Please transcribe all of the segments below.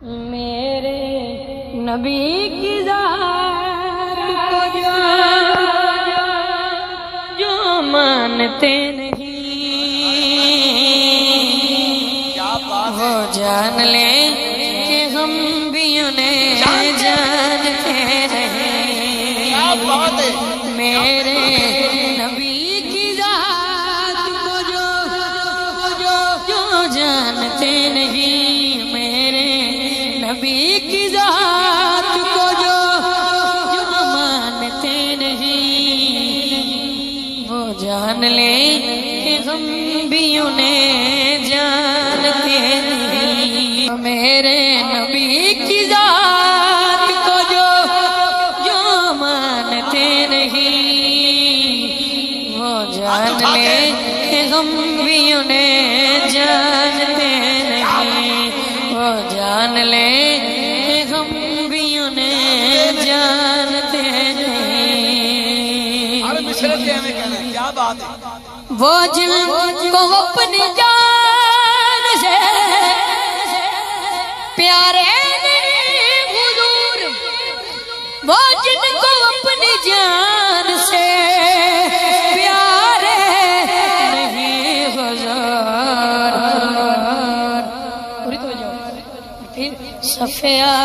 میرے نبی کی ذات کو جو مانتے نہیں وہ جان لے کہ ہم بھی انہیں جانتے نہیں۔ میرے نبی کی ذات کو جو جانتے نہیں، میرے نبی کی ذات کو جو مانتے نہیں، وہ جان لے کہ ہم بھی انہیں جانتے نہیں۔ میرے نبی کی ذات کو جو مانتے نہیں، وہ جان لے کہ ہم بھی انہیں جانتے نہیں، وہ جان لے کہ ہم بھی انہیں جانتے نہیں۔ وہ جن کو اپنی جان سے پیارے نہیں حضور، وہ جن کو اپنی جان سے پیارے نہیں حضور، صفیہ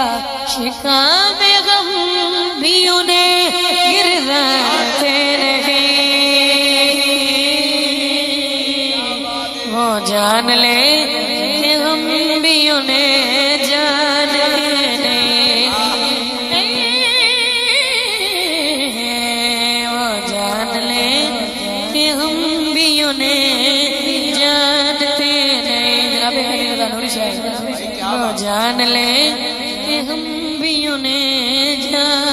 شکاں میں غم بھی انہیں گرداتے نہیں، وہ جان لے کہ ہم بھی انہیں جانتے نہیں، وہ جان لے کہ ہم بھی انہیں جانتے نہیں۔ وہ جان لے کہ ہم بھی انہیں جانتے